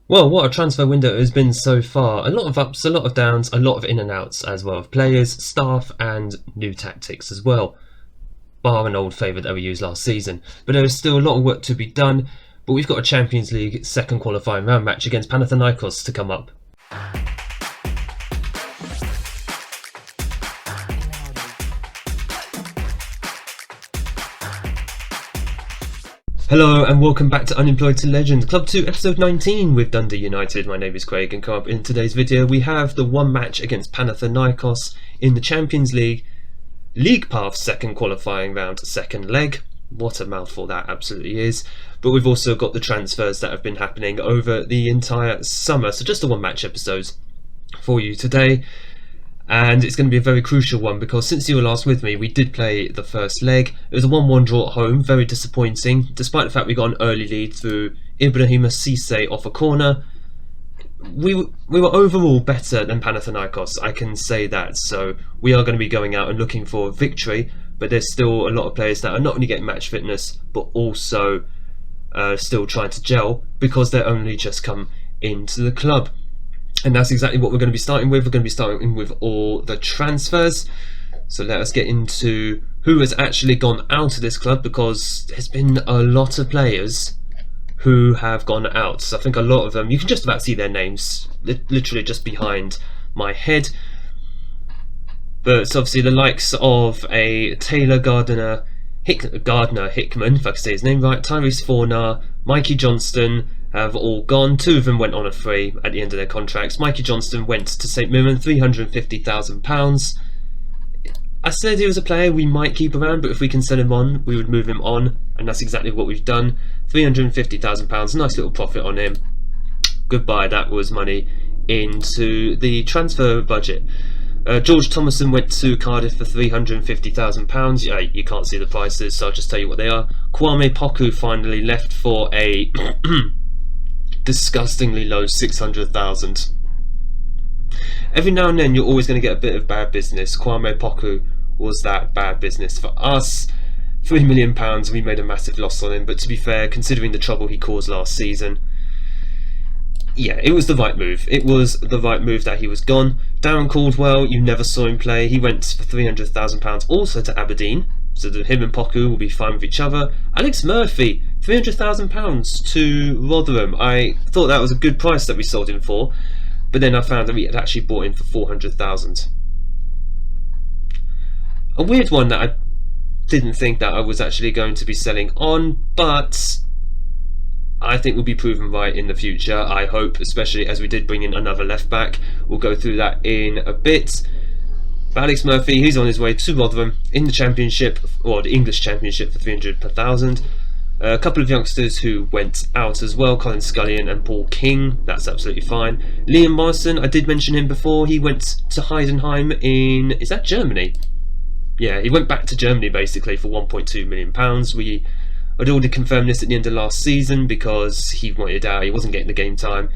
Well, what a transfer window it has been so far. A lot of ups, a lot of downs, a lot of in and outs as well of players, staff and new tactics as well. Bar an old favourite that we used last season. But there is still a lot of work to be done, but we've got a Champions League second qualifying round match against Panathinaikos to come up. Hello and welcome back to Unemployed to Legend, Club 2 episode 19 with Dundee United. My name is Craig and come up in today's video we have the one match against Panathinaikos in the Champions League League Path second qualifying round second leg. What a mouthful that absolutely is. But we've also got the transfers that have been happening over the entire summer, so just a one match episode for you today. And it's going to be a very crucial one because since you were last with me, we did play the first leg. It was a 1-1 draw at home, very disappointing. Despite the fact we got an early lead through Ibrahima Cisse off a corner, we were overall better than Panathinaikos, I can say that. So we are going to be going out and looking for a victory, but there's still a lot of players that are not only getting match fitness, but also still trying to gel because they're only just come into the club. And that's exactly what we're going to be starting with. We're going to be starting with all the transfers. So let us get into who has actually gone out of this club, because there's been a lot of players who have gone out. So I think a lot of them, you can just about see their names literally just behind my head. But it's obviously the likes of a Taylor Gardner Hickman, if I can say his name right, Tyrese Fornar, Mikey Johnston, have all gone. Two of them went on a free at the end of their contracts. Mikey Johnston went to St Mirren, £350,000. I said he was a player we might keep around, but if we can sell him on, we would move him on, and that's exactly what we've done. £350,000, nice little profit on him. Goodbye, that was money into the transfer budget. George Thomason went to Cardiff for £350,000. Yeah, you can't see the prices, so I'll just tell you what they are. Kwame Poku finally left for a disgustingly low 600,000. Every now and then you're always going to get a bit of bad business. Kwame Poku was that bad business for us. £3 million, we made a massive loss on him, but to be fair, considering the trouble he caused last season, yeah, it was the right move. It was the right move that he was gone. Darren Caldwell, you never saw him play. He went for £300,000 also to Aberdeen, so that him and Poku will be fine with each other. Alex Murphy, £300,000 to Rotherham. I thought that was a good price that we sold him for, but then I found that we had actually bought him for £400,000. A weird one that I didn't think that I was actually going to be selling on, but I think will be proven right in the future, I hope, especially as we did bring in another left back. We'll go through that in a bit. But Alex Murphy, he's on his way to Rotherham in the Championship, or the English Championship, for £300,000. A couple of youngsters who went out as well, Colin Scullion and Paul King, that's absolutely fine. Liam Morrison, I did mention him before, he went to Heidenheim in, is that Germany? Yeah, he went back to Germany basically for £1.2 million. I'd already confirmed this at the end of last season because he wanted out, he wasn't getting the game time,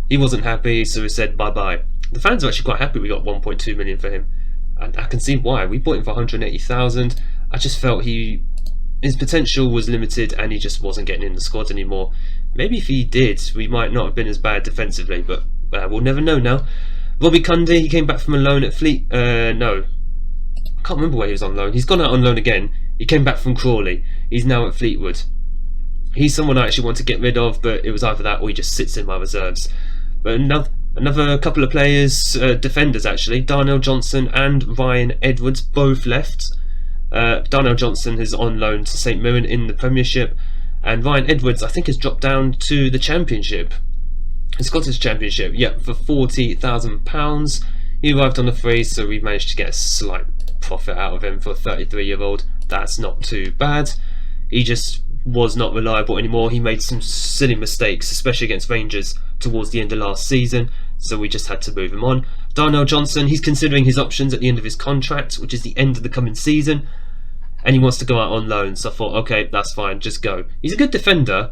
he wasn't happy, so we said bye bye. The fans are actually quite happy we got 1.2 million for him, and I can see why. We bought him for 180,000. I just felt his potential was limited and he just wasn't getting in the squad anymore. Maybe if he did, we might not have been as bad defensively, but we'll never know now. Robbie Cundy, he came back from a loan at no, I can't remember where he was on loan. He's gone out on loan again. He came back from Crawley. He's now at Fleetwood. He's someone I actually want to get rid of, but it was either that or he just sits in my reserves. But another couple of players, defenders actually, Darnell Johnson and Ryan Edwards both left. Darnell Johnson is on loan to St Mirren in the Premiership, and Ryan Edwards I think has dropped down to the Championship, the Scottish Championship, yeah, for £40,000. He arrived on a free, so we managed to get a slight profit out of him for a 33-year-old. That's not too bad. He just was not reliable anymore. He made some silly mistakes, especially against Rangers towards the end of last season, so we just had to move him on. Darnell Johnson, he's considering his options at the end of his contract, which is the end of the coming season, and he wants to go out on loan, so I thought, okay, that's fine, just go. He's a good defender,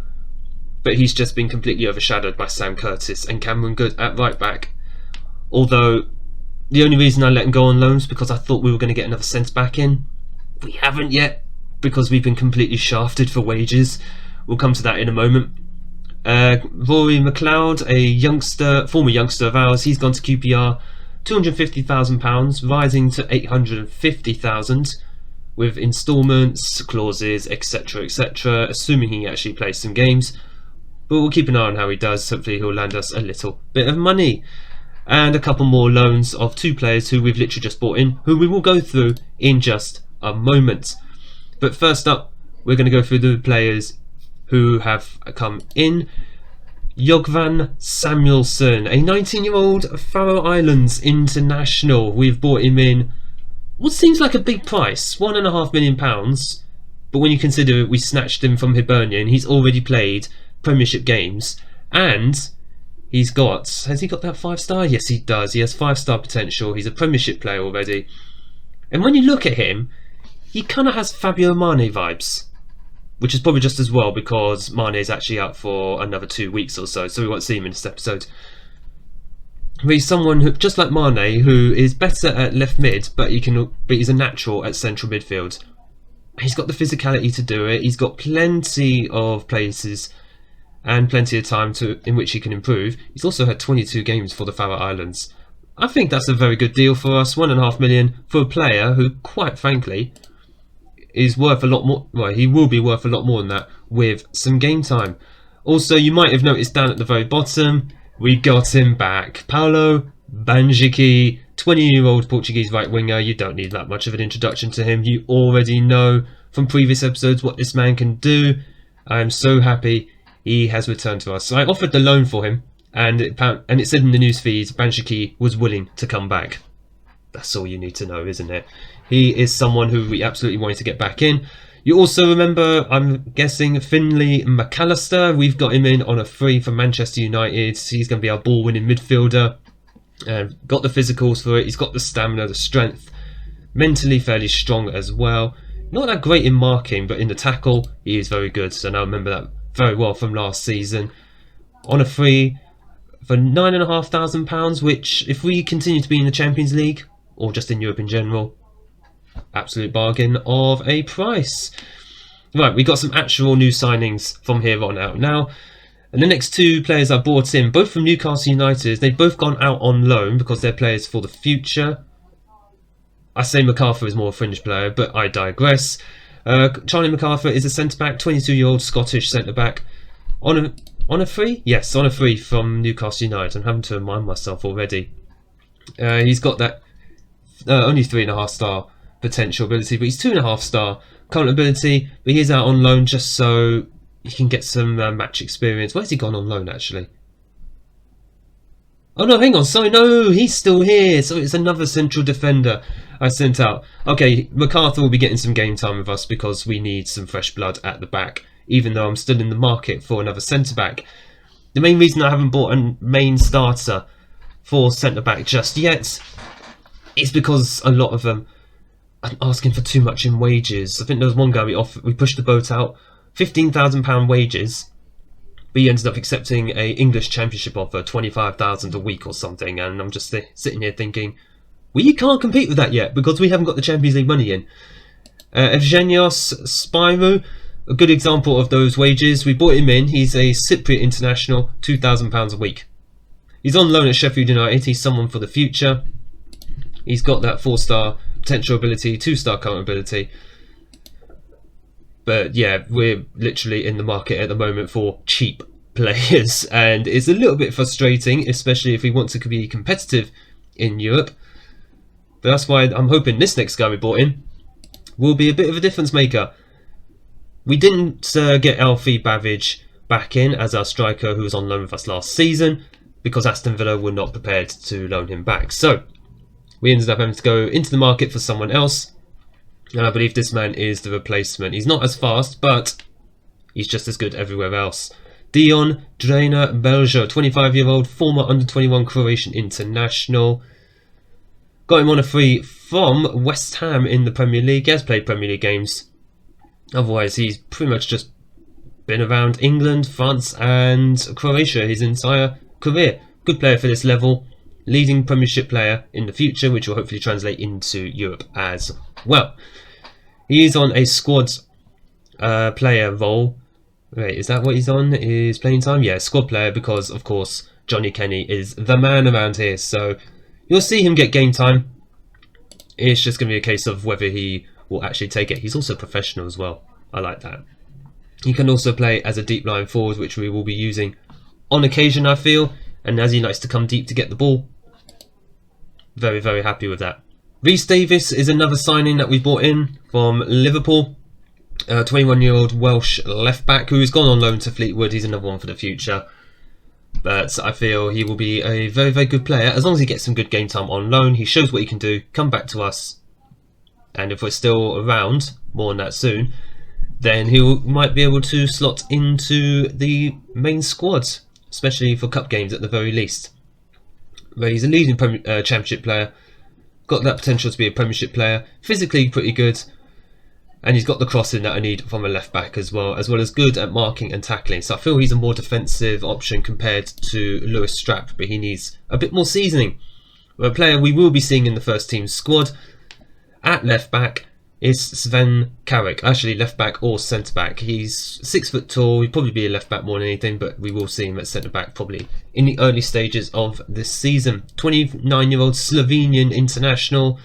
but he's just been completely overshadowed by Sam Curtis and Cameron Good at right back. Although the only reason I let him go on loan is because I thought we were going to get another centre back in. We haven't yet, because we've been completely shafted for wages. We'll come to that in a moment. Rory McLeod, a youngster, former youngster of ours, he's gone to QPR, £250,000, rising to 850,000 with instalments, clauses, etc., etc., assuming he actually plays some games. But we'll keep an eye on how he does. Hopefully he'll land us a little bit of money. And a couple more loans of 2 players who we've literally just bought in, who we will go through in just a moment. But first up, we're going to go through the players who have come in. Jogvan Samuelsson, a 19-year-old Faroe Islands international. We've bought him in what seems like a big price, £1.5 million. But when you consider we snatched him from Hibernian, he's already played Premiership games, and he's got, has he got that 5-star? Yes, he does. He has 5-star potential. He's a Premiership player already. And when you look at him, he kind of has Fabio Mane vibes, which is probably just as well because Mane is actually out for another 2 weeks or so we won't see him in this episode. But he's someone who, just like Mane, who is better at left mid, but he's a natural at central midfield. He's got the physicality to do it. He's got plenty of places and plenty of time in which he can improve. He's also had 22 games for the Faroe Islands. I think that's a very good deal for us. £1.5 million for a player who, quite frankly, is worth a lot more. Well, he will be worth a lot more than that with some game time. Also, you might have noticed down at the very bottom, we got him back. Paulo Banjic, 20-year-old Portuguese right winger. You don't need that much of an introduction to him. You already know from previous episodes what this man can do. I am so happy he has returned to us. So I offered the loan for him, and it said in the news feed Banjic was willing to come back. That's all you need to know, isn't it? He is someone who we absolutely wanted to get back in. You also remember, I'm guessing, Finlay McAllister. We've got him in on a free from Manchester United. He's going to be our ball-winning midfielder. Got the physicals for it. He's got the stamina, the strength. Mentally fairly strong as well. Not that great in marking, but in the tackle, he is very good. So now I remember that very well from last season. On a free for £9,500, which, if we continue to be in the Champions League, or just in Europe in general, absolute bargain of a price. Right, we got some actual new signings from here on out now. And the next 2 players I bought in, both from Newcastle United, they've both gone out on loan because they're players for the future. I say MacArthur is more a fringe player, but I digress. Charlie MacArthur is a centre-back, 22-year-old Scottish centre-back. On a free? Yes, on a free from Newcastle United. I'm having to remind myself already. He's got that only 3.5-star potential ability, but he's 2.5-star current ability, but he is out on loan just so he can get some match experience. Where's he gone on loan actually? Oh no, hang on, sorry, no, he's still here. So it's another central defender I sent out. Okay, MacArthur will be getting some game time with us because we need some fresh blood at the back, even though I'm still in the market for another centre-back. The main reason I haven't bought a main starter for centre-back just yet is because a lot of them are asking for too much in wages. I think there was one guy we pushed the boat out, £15,000 wages, but he ended up accepting a English Championship offer, $25,000 a week or something, and I'm just sitting here thinking, we can't compete with that yet because we haven't got the Champions League money in. Evgenios Spyrou, a good example of those wages. We bought him in. He's a Cypriot international, £2,000 a week. He's on loan at Sheffield United. He's someone for the future. He's got that 4-star potential ability, 2-star current ability. But yeah, we're literally in the market at the moment for cheap players, and it's a little bit frustrating, especially if we want to be competitive in Europe. But that's why I'm hoping this next guy we bought in will be a bit of a difference maker. We didn't get Alfie Babbage back in as our striker who was on loan with us last season because Aston Villa were not prepared to loan him back. So we ended up having to go into the market for someone else. And I believe this man is the replacement. He's not as fast, but he's just as good everywhere else. Dion Drena Beljo, 25-year-old, former under-21 Croatian international. Got him on a free from West Ham in the Premier League. He has played Premier League games. Otherwise, he's pretty much just been around England, France and Croatia his entire career. Good player for this level. Leading Premiership player in the future, which will hopefully translate into Europe as well. He is on a squad player role Wait, is that what he's on? Is playing time? Yeah, squad player, because of course Johnny Kenny is the man around here. So you'll see him get game time. It's just going to be a case of whether he will actually take it. He's also professional as well. I like that. He can also play as a deep line forward, which we will be using on occasion, I feel. And as he likes to come deep to get the ball, very, very happy with that. Rhys Davies is another signing that we brought in from Liverpool. 21-year-old Welsh left back who has gone on loan to Fleetwood. He's another one for the future. But I feel he will be a very, very good player. As long as he gets some good game time on loan, he shows what he can do, come back to us. And if we're still around, more on that soon, then he might be able to slot into the main squad, especially for cup games at the very least. But he's a leading championship player, got that potential to be a premiership player, physically pretty good, and he's got the crossing that I need from a left back as well as good at marking and tackling. So I feel he's a more defensive option compared to Lewis Strapp, but he needs a bit more seasoning. A player we will be seeing in the first team squad at left back is Sven Carrick, actually left back or centre back. He's 6 foot tall, he'd probably be a left back more than anything, but we will see him at centre back probably in the early stages of this season. 29-year-old Slovenian international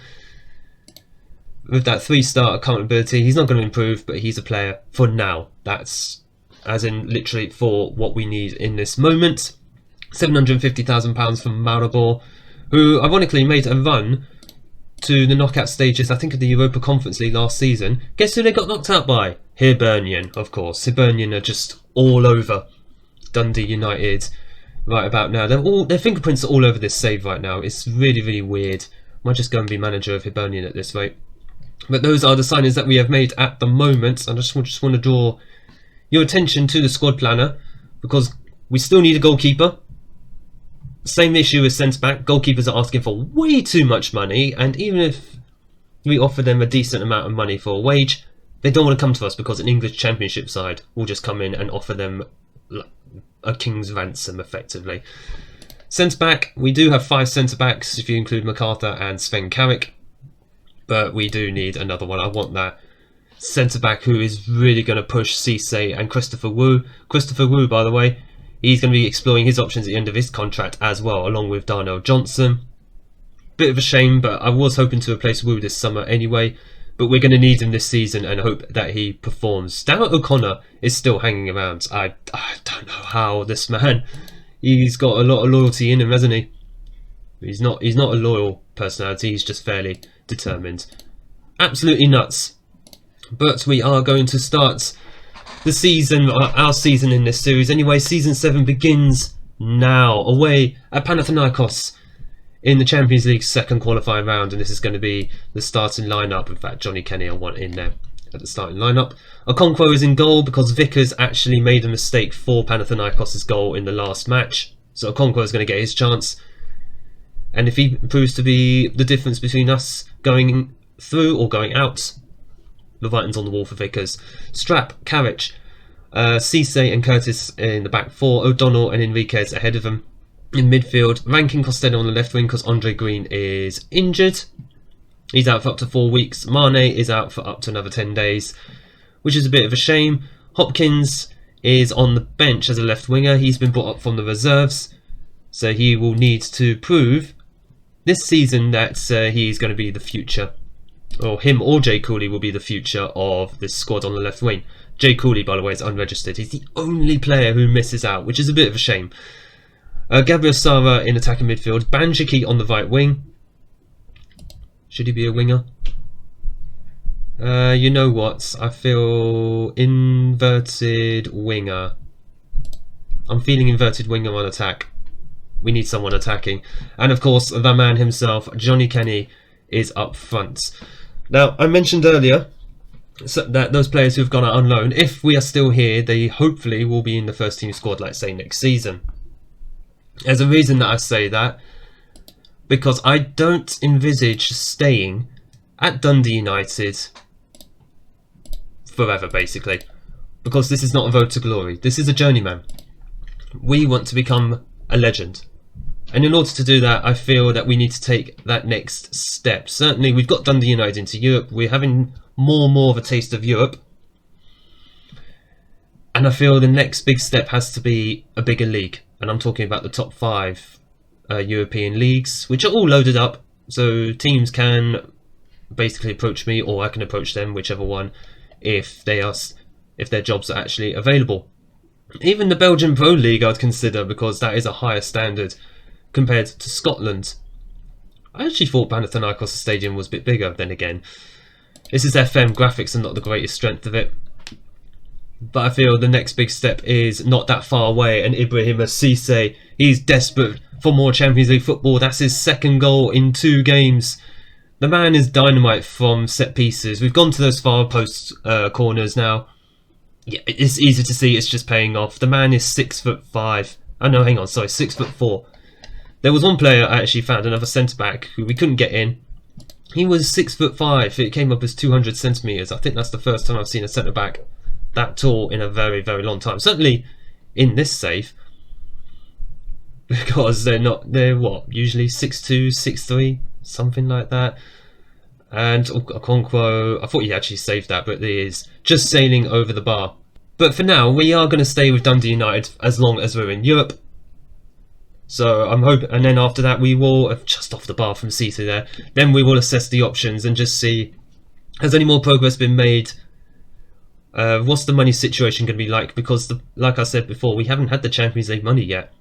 with that 3-star accountability. He's not going to improve, but he's a player for now. That's as in literally for what we need in this moment. £750,000 from Maribor, who ironically made a run to the knockout stages, I think, of the Europa Conference League last season. Guess who they got knocked out by? Hibernian, of course. Hibernian are just all over Dundee United right about now. Their fingerprints are all over this save right now. It's really, really weird. Might just go and be manager of Hibernian at this rate. But those are the signings that we have made at the moment. I just want to draw your attention to the squad planner, because we still need a goalkeeper. Same issue as centre-back. Goalkeepers are asking for way too much money, and even if we offer them a decent amount of money for a wage, they don't want to come to us because an English Championship side will just come in and offer them a king's ransom, effectively. Centre-back, we do have 5 centre-backs if you include MacArthur and Sven Carrick, but we do need another one. I want that centre-back who is really going to push Cisse and Christopher Wu. Christopher Wu, by the way, he's going to be exploring his options at the end of his contract as well, along with Darnell Johnson. Bit of a shame, but I was hoping to replace Wu this summer anyway. But we're going to need him this season and hope that he performs. Darragh O'Connor is still hanging around. I don't know how this man... He's got a lot of loyalty in him, hasn't he? He's not a loyal personality, he's just fairly determined. Absolutely nuts. But we are going to start the season, our season in this series anyway. Season 7 begins now, away at Panathinaikos in the Champions League second qualifying round, and this is going to be the starting lineup. In fact, Johnny Kenny I want in there at the starting lineup. Okonkwo is in goal because Vickers actually made a mistake for Panathinaikos' goal in the last match, so Okonkwo is going to get his chance, and if he proves to be the difference between us going through or going out, the writing's on the wall for Vickers. Strapp, Carrick, Cisse and Curtis in the back 4, O'Donnell and Enriquez ahead of them. In midfield, Rankin Costello on the left wing because Andre Green is injured. He's out for up to 4 weeks. Mane is out for up to another 10 days, which is a bit of a shame. Hopkins is on the bench as a left winger. He's been brought up from the reserves, so he will need to prove this season that he's going to be the future, or him or Jay Cooley will be the future of this squad on the left wing. Jay Cooley, by the way, is unregistered. He's the only player who misses out, which is a bit of a shame. Gabriel Sara in attacking midfield. Banjiki on the right wing. Should he be a winger? You know what? I feel inverted winger. I'm feeling inverted winger on attack. We need someone attacking. And of course, the man himself, Johnny Kenny, is up front. Now, I mentioned earlier that those players who have gone out on loan, if we are still here, they hopefully will be in the first team squad, like say next season. There's a reason that I say that, because I don't envisage staying at Dundee United forever, basically, because this is not a road to glory. This is a journeyman. We want to become a legend, and in order to do that, I feel that we need to take that next step. Certainly, we've got Dundee United into Europe. We're having more and more of a taste of Europe, And I feel the next big step has to be a bigger league. And I'm talking about the top 5 European leagues, which are all loaded up. So teams can basically approach me, or I can approach them, whichever one, if their jobs are actually available. Even the Belgian Pro League I'd consider, because that is a higher standard compared to Scotland. I actually thought Panathinaikos stadium was a bit bigger. Then again, this is FM, graphics are not the greatest strength of it. But I feel the next big step is not that far away, and Ibrahima Cisse, he's desperate for more Champions League football. That's his 2nd goal in 2 games. The man is dynamite from set pieces. We've gone to those far post corners now. Yeah, it's easy to see it's just paying off. The man is 6'5". Oh no, hang on, sorry, 6'4". There was one player I actually found, another centre back, who we couldn't get in. He was 6'5". It came up as 200 centimetres. I think that's the first time I've seen a centre back that tall in a very, very long time. Certainly in this save, because they're what, usually 6'2", 6'3", something like that. And Okonkwo, I thought he actually saved that, but he is just sailing over the bar. But for now, we are going to stay with Dundee United as long as we're in Europe. So I'm hoping, and then after that we will, just off the bar from Cisse there, then we will assess the options and just see, has any more progress been made? What's the money situation going to be like? Because, like I said before, we haven't had the Champions League money yet.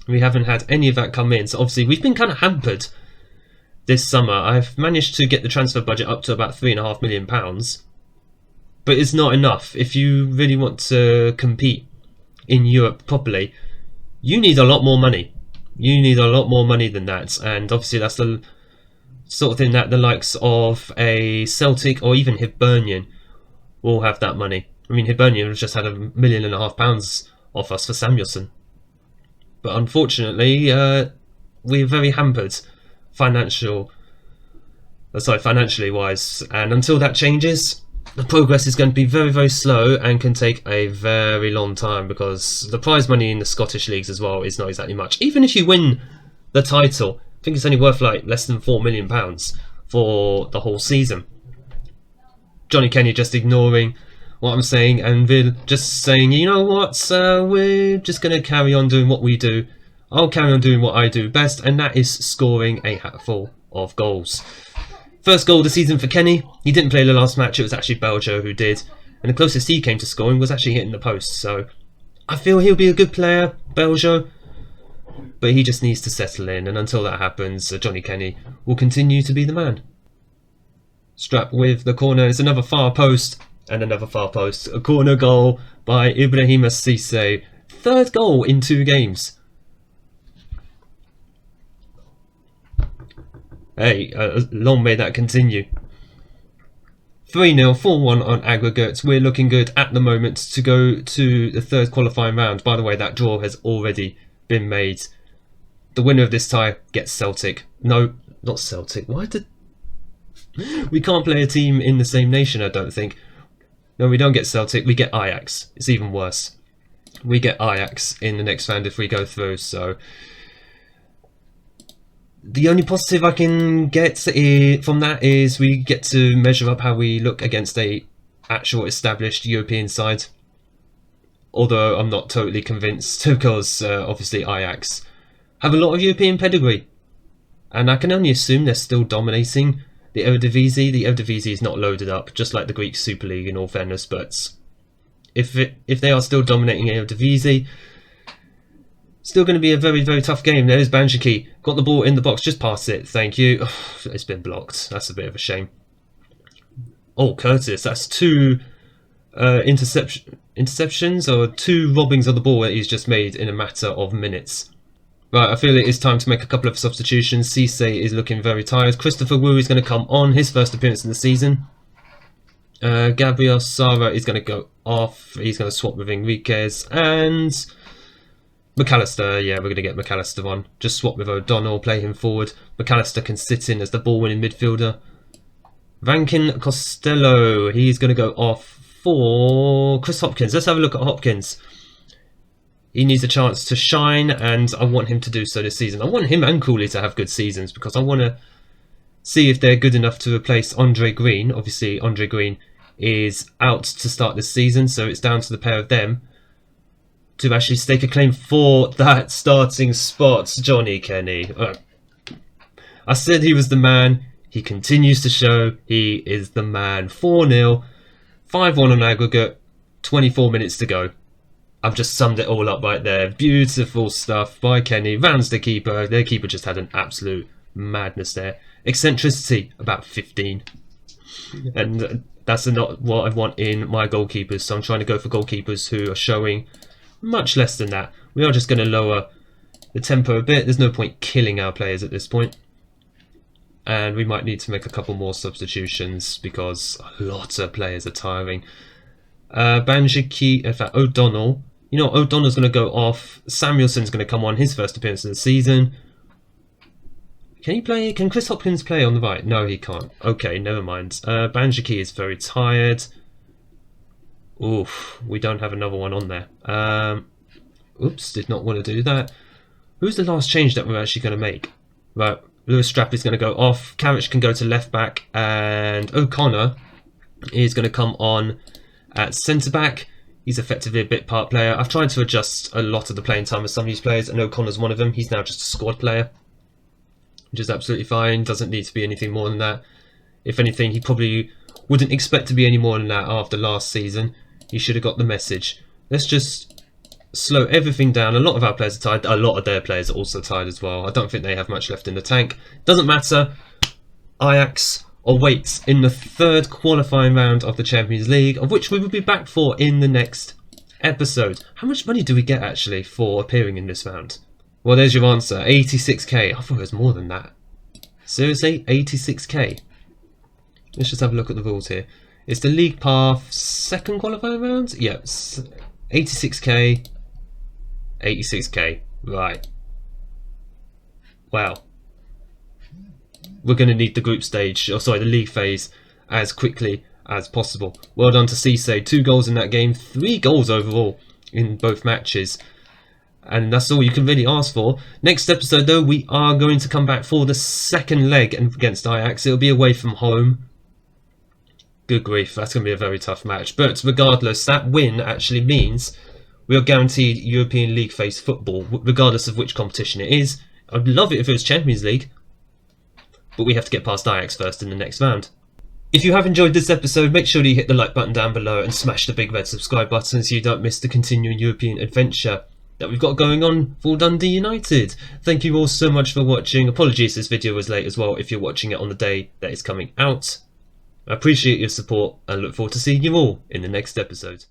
We haven't had any of that come in. So obviously we've been kind of hampered this summer. I've managed to get the transfer budget up to about £3.5 million. But it's not enough. If you really want to compete in Europe properly, you need a lot more money. You need a lot more money than that. And obviously that's the sort of thing that the likes of a Celtic or even Hibernian will have that money. I mean, Hibernian has just had £1.5 million off us for Samuelson. But unfortunately, we're very hampered financially wise. And until that changes, the progress is going to be very, very slow and can take a very long time, because the prize money in the Scottish leagues as well is not exactly much. Even if you win the title, I think it's only worth like less than £4 million for the whole season. Johnny Kenny just ignoring what I'm saying, and Vil just saying, you know what, we're just going to carry on doing what we do. I'll carry on doing what I do best, and that is scoring a hatful of goals. First goal of the season for Kenny. He didn't play the last match, it was actually Beljo who did, and the closest he came to scoring was actually hitting the post. So I feel he'll be a good player, Beljo, but he just needs to settle in, and until that happens, Johnny Kenny will continue to be the man. Strap with the corner, it's another far post and another far post. A corner goal by Ibrahima Cisse. 3rd goal in 2 games. Hey, long may that continue. 3-0, 4-1 on aggregate. We're looking good at the moment to go to the 3rd qualifying round. By the way, that draw has already been made. The winner of this tie gets Celtic. No, not Celtic. Why did... We can't play a team in the same nation, I don't think. No, we don't get Celtic, we get Ajax. It's even worse. We get Ajax in the next round if we go through, so... The only positive I can get from that is we get to measure up how we look against a actual established European side. Although I'm not totally convinced, because obviously Ajax have a lot of European pedigree. And I can only assume they're still dominating the Eredivisie. The Eredivisie is not loaded up, just like the Greek Super League in all fairness, but if they are still dominating Eredivisie, still going to be a very, very tough game. There's Banjiki, got the ball in the box, just pass it, thank you. Oh, it's been blocked, that's a bit of a shame. Oh, Curtis, that's 2 interceptions, or 2 robbings of the ball that he's just made in a matter of minutes. Right, I feel it is time to make a couple of substitutions. Cisse is looking very tired. Christopher Wu is going to come on, his first appearance in the season. Gabriel Sara is going to go off. He's going to swap with Enriquez. And McAllister, yeah, we're going to get McAllister on. Just swap with O'Donnell, play him forward. McAllister can sit in as the ball-winning midfielder. Rankin Costello, he's going to go off for Chris Hopkins. Let's have a look at Hopkins. He needs a chance to shine, and I want him to do so this season. I want him and Cooley to have good seasons, because I want to see if they're good enough to replace Andre Green. Obviously, Andre Green is out to start this season, so it's down to the pair of them. to actually stake a claim for that starting spot. Johnny Kenny. I said he was the man. He continues to show he is the man. 4-0, 5-1 on aggregate, 24 minutes to go. I've just summed it all up right there. Beautiful stuff by Kenny. Rounds the keeper. Their keeper just had an absolute madness there. Eccentricity, about 15. And that's not what I want in my goalkeepers. So I'm trying to go for goalkeepers who are showing much less than that. We are just going to lower the tempo a bit. There's no point killing our players at this point. And we might need to make a couple more substitutions because a lot of players are tiring. Banjiki, in fact, O'Donnell. You know, O'Donnell's going to go off. Samuelson's going to come on, his first appearance of the season. Can he play? Can Chris Hopkins play on the right? No, he can't. Okay, never mind. Banjiki is very tired. Oof, we don't have another one on there. Oops, did not want to do that. Who's the last change that we're actually going to make? Right, Lewis Strapp is going to go off. Carrick can go to left back, and O'Connor is going to come on at centre back. He's effectively a bit part player. I've tried to adjust a lot of the playing time of some of these players, and O'Connor's one of them. He's now just a squad player, which is absolutely fine. Doesn't need to be anything more than that. If anything, he probably wouldn't expect to be any more than that after last season. He should have got the message. Let's just slow everything down. A lot of our players are tired. A lot of their players are also tired as well. I don't think they have much left in the tank. Doesn't matter. Ajax awaits in the third qualifying round of the Champions League, of which we will be back for in the next episode. How much money do we get actually for appearing in this round? Well, there's your answer. 86k. I thought it was more than that. Seriously? 86k? Let's just have a look at the rules here. It's the League Path second qualifying round? Yep. 86k. 86k. Right. Wow. We're going to need the group stage, or sorry, the league phase, as quickly as possible. Well done to Cisse. 2 goals in that game. 3 goals overall in both matches. And that's all you can really ask for. Next episode, though, we are going to come back for the second leg against Ajax. It'll be away from home. Good grief, that's going to be a very tough match. But regardless, that win actually means we are guaranteed European League phase football, regardless of which competition it is. I'd love it if it was Champions League, but we have to get past Ajax first in the next round. If you have enjoyed this episode, make sure you hit the like button down below and smash the big red subscribe button so you don't miss the continuing European adventure that we've got going on for Dundee United. Thank you all so much for watching. Apologies this video was late as well if you're watching it on the day that it's coming out. I appreciate your support and look forward to seeing you all in the next episode.